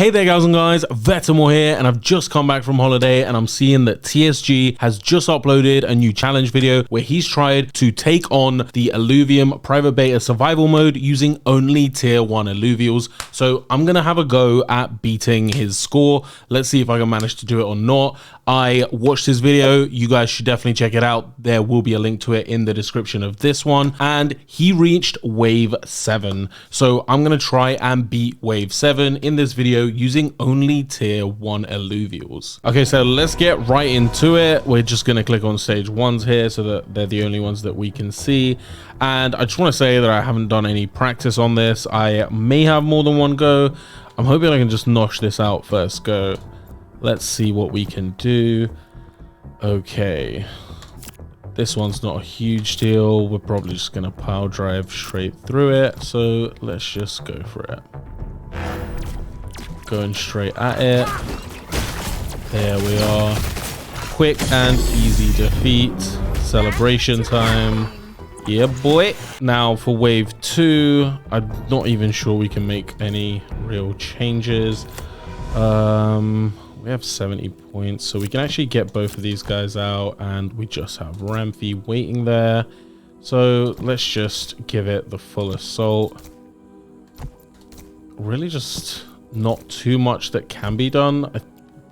Hey there guys, Vetemor here, and I've just come back from holiday and I'm seeing that TSG has just uploaded a new challenge video where he's tried to take on the Illuvium private beta survival mode using only tier 1 Illuvials. So I'm gonna have a go at beating his score. Let's see if I can manage to do it or not. I watched his video, you guys should definitely check it out. There will be a link to it in the description of this one, and he reached wave 7. So I'm gonna try and beat wave 7 in this video using only tier 1 Illuvials. Okay, so let's get right into it. We're just gonna click on stage 1s here so that they're the only ones that we can see. And I just want to say that I haven't done any practice on this. I may have more than one go. I'm hoping I can just nosh this out first go. Let's see what we can do. Okay, this one's not a huge deal. We're probably just gonna power drive straight through it, so let's just go for it. Going straight at it. There we are. Quick and easy defeat. Celebration time. Yeah boy. Now for wave 2, I'm not even sure we can make any real changes. We have 70 points, so we can actually get both of these guys out, and we just have Ramphy waiting there. So let's just give it the full assault. Really just not too much that can be done. I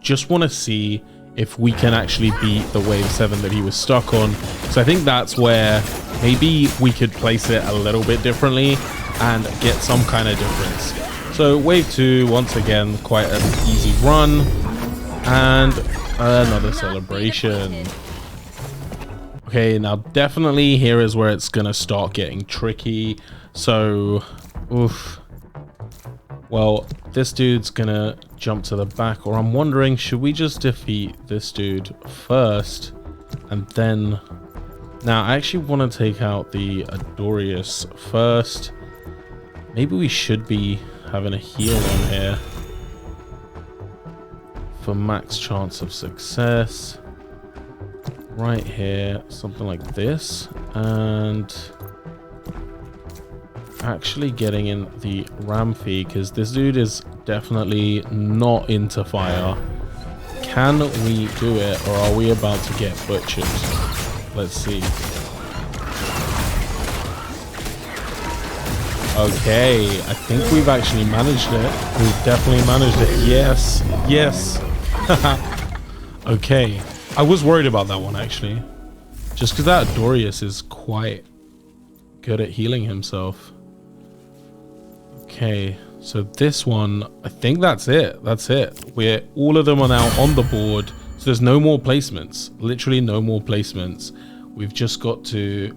just want to see if we can actually beat the wave 7 that he was stuck on. So I think that's where maybe we could place it a little bit differently and get some kind of difference. So wave 2, once again, quite an easy run. And another celebration. Okay, now definitely here is where it's gonna start getting tricky. So, oof. Well, this dude's gonna jump to the back, or I'm wondering, should we just defeat this dude first? And then, now I actually want to take out the Adorius first. Maybe we should be having a heal on here for max chance of success. Right here, something like this, and actually getting in the Ramphy, because this dude is definitely not into fire. Can we do it, or are we about to get butchered? Let's see. Okay, I think we've actually managed it. We've definitely managed it. Yes, yes. Okay, I was worried about that one actually, just because that Adorius is quite good at healing himself. Okay, so this one, I think that's it. We're all of them are now on the board, so there's no more placements, literally no more placements. We've just got to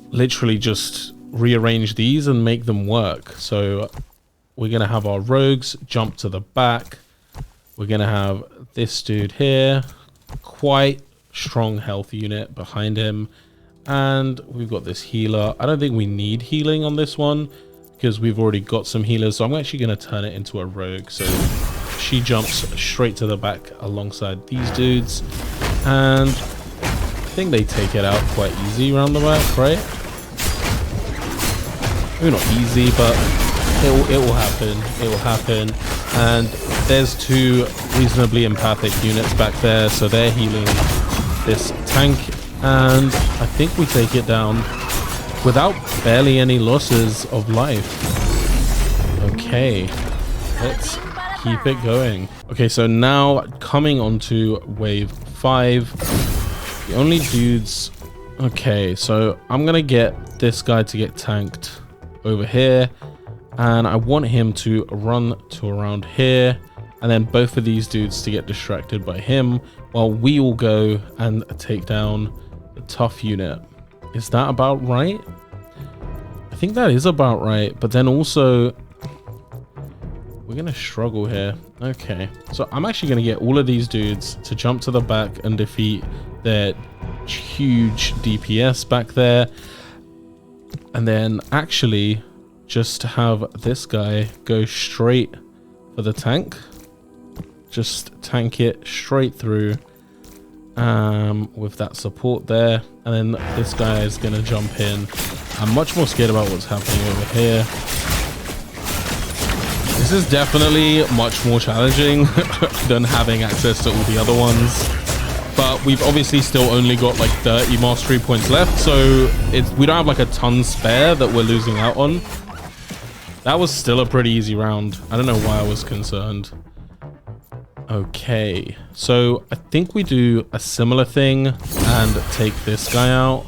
literally just rearrange these and make them work. So we're gonna have our rogues jump to the back. We're gonna have this dude here, quite strong health unit behind him, and we've got this healer. I don't think we need healing on this one because we've already got some healers, so I'm actually gonna turn it into a rogue, so she jumps straight to the back alongside these dudes, and I think they take it out quite easy around the back, right? Maybe not easy, but it will happen. It will happen. And there's 2 reasonably empathic units back there, so they're healing this tank, and I think we take it down without barely any losses of life. Okay, let's keep it going. Okay, so now coming on to wave 5, the only dudes. Okay, so I'm gonna get this guy to get tanked over here, and I want him to run to around here, and then both of these dudes to get distracted by him while we all go and take down the tough unit. Is that about right? I think that is about right, but then also we're gonna struggle here. Okay, so I'm actually gonna get all of these dudes to jump to the back and defeat their huge DPS back there, and then actually just have this guy go straight for the tank. Just tank it straight through with that support there, and then this guy is gonna jump in. I'm much more scared about what's happening over here. This is definitely much more challenging than having access to all the other ones. But we've obviously still only got like 30 mastery points left, so we don't have like a ton spare that we're losing out on. That was still a pretty easy round. I don't know why I was concerned. Okay, so I think we do a similar thing and take this guy out.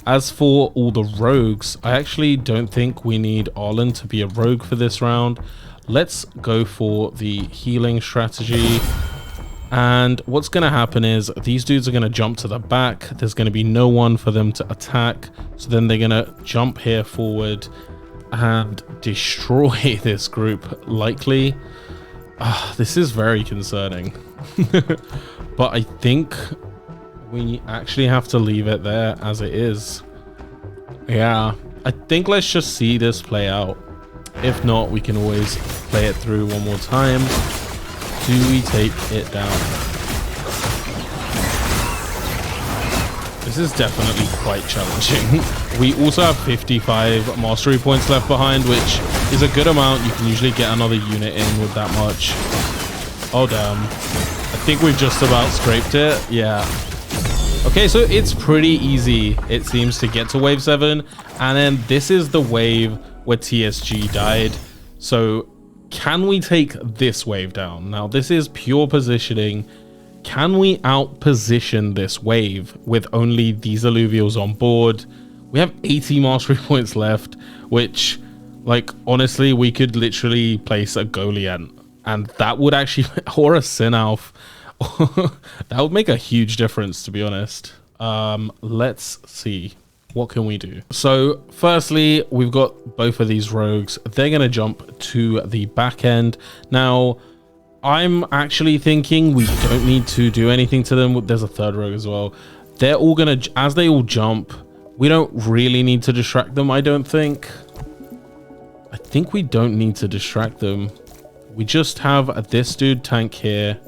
As for all the rogues, I actually don't think we need Arlen to be a rogue for this round. Let's go for the healing strategy. And what's going to happen is these dudes are going to jump to the back. There's going to be no one for them to attack. So then they're going to jump here forward and destroy this group likely. This is very concerning. But I think we actually have to leave it there as it is. Yeah, I think let's just see this play out. If not, we can always play it through one more time. Do we take it down? This is definitely quite challenging. We also have 55 mastery points left behind, which is a good amount. You can usually get another unit in with that much. Oh, damn. I think we've just about scraped it. Yeah. Okay, so it's pretty easy, it seems, to get to wave 7. And then this is the wave where TSG died. So can we take this wave down? Now, this is pure positioning. Can we out-position this wave with only these Illuvials on board? We have 80 mastery points left, which, like, honestly, we could literally place a Goliath. And that would actually, or a Sinalf. That would make a huge difference, to be honest. Let's see. What can we do? So firstly, we've got both of these rogues. They're going to jump to the back end. Now, I'm actually thinking we don't need to do anything to them. There's a third rogue as well. They're all going to, as they all jump, we don't really need to distract them, I don't think. I think we don't need to distract them. We just have this dude tank here.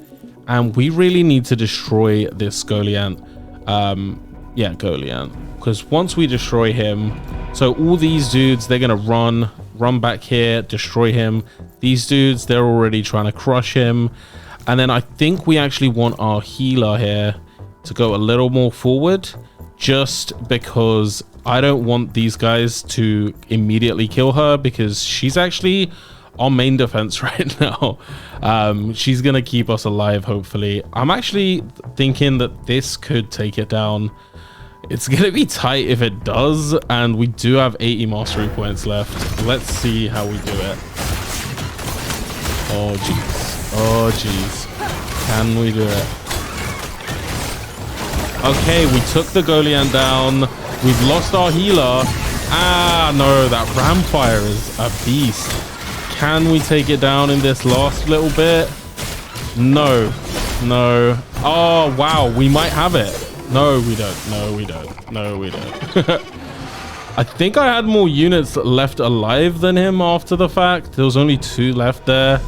And we really need to destroy this Goliath. Yeah, Goliath. Because once we destroy him, so all these dudes, they're going to run back here, destroy him. These dudes, they're already trying to crush him. And then I think we actually want our healer here to go a little more forward, just because I don't want these guys to immediately kill her, because she's actually our main defense right now. She's gonna keep us alive, hopefully. I'm actually thinking that this could take it down. It's gonna be tight if it does, and we do have 80 mastery points left. Let's see how we do it. Oh jeez, oh jeez, can we do it? Okay, we took the Goliath down. We've lost our healer. Ah no, that Ramfire is a beast. Can we take it down in this last little bit? No. No. Oh, wow. We might have it. No, we don't. No, we don't. No, we don't. I think I had more units left alive than him after the fact. There was only 2 left there.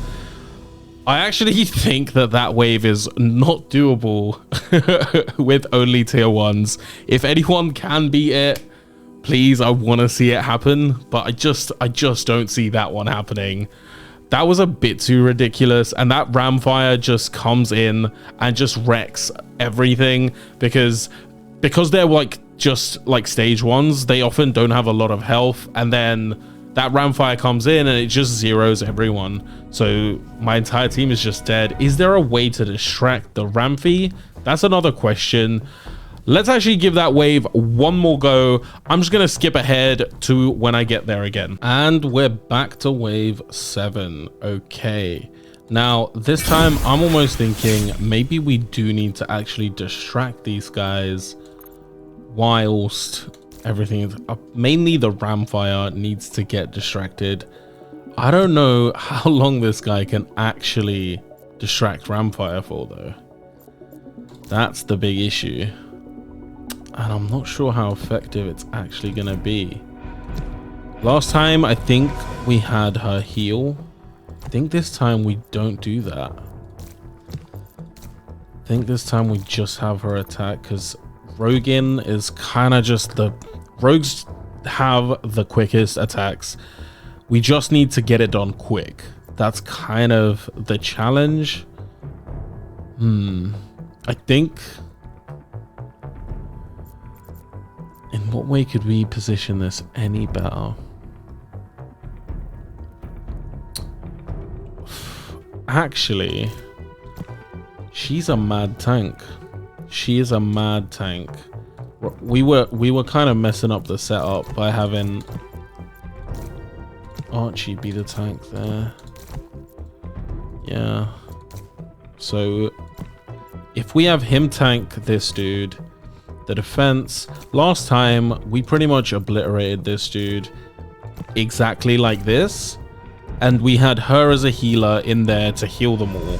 I actually think that that wave is not doable with only tier 1s. If anyone can beat it, please, I want to see it happen, but I just don't see that one happening. That was a bit too ridiculous, and that Ramfire just comes in and just wrecks everything, because they're like just like stage 1s, they often don't have a lot of health, and then that Ramfire comes in and it just zeroes everyone. So my entire team is just dead. Is there a way to distract the Ramfy? That's another question. Let's actually give that wave one more go. I'm just going to skip ahead to when I get there again. And we're back to wave 7. Okay. Now, this time I'm almost thinking maybe we do need to actually distract these guys whilst everything is mainly the Ramfire needs to get distracted. I don't know how long this guy can actually distract Ramfire for, though. That's the big issue. And I'm not sure how effective it's actually going to be. Last time, I think we had her heal. I think this time we don't do that. I think this time we just have her attack, because Rogan is kind of just the... Rogues have the quickest attacks. We just need to get it done quick. That's kind of the challenge. I think... in what way could we position this any better? Actually, she's a mad tank. She is a mad tank. We were kind of messing up the setup by having Archie be the tank there. Yeah. So if we have him tank this dude, the defense, last time we pretty much obliterated this dude exactly like this, and we had her as a healer in there to heal them all.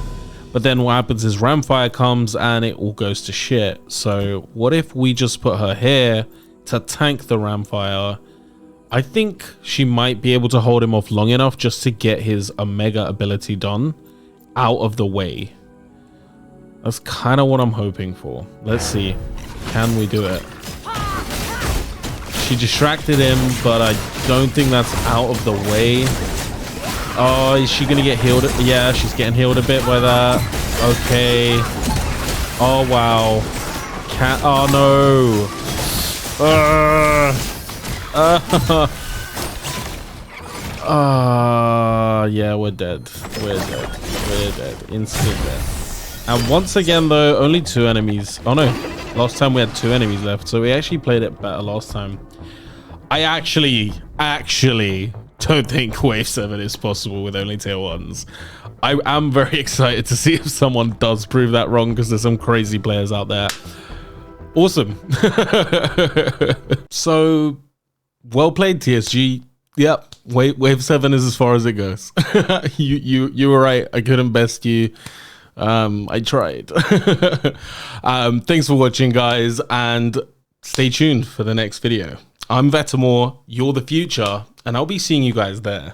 But then what happens is Ramfire comes and it all goes to shit. So what if we just put her here to tank the Ramfire? I think she might be able to hold him off long enough just to get his Omega ability done out of the way. That's kind of what I'm hoping for. Let's see. Can we do it? She distracted him, but I don't think that's out of the way. Oh, is she gonna get healed? Yeah, she's getting healed a bit by that. Okay. Oh, wow. Oh, no. Yeah, we're dead. We're dead. We're dead. Instant death. And once again, though, only 2 enemies. Oh, no. Last time we had 2 enemies left, so we actually played it better last time. I actually don't think Wave 7 is possible with only tier 1s. I am very excited to see if someone does prove that wrong, because there's some crazy players out there. Awesome. So, well played, TSG. Yep, Wave 7 is as far as it goes. You were right. I couldn't best you. I tried. Thanks for watching, guys, and stay tuned for the next video. I'm Vetemor, you're the future, and I'll be seeing you guys there.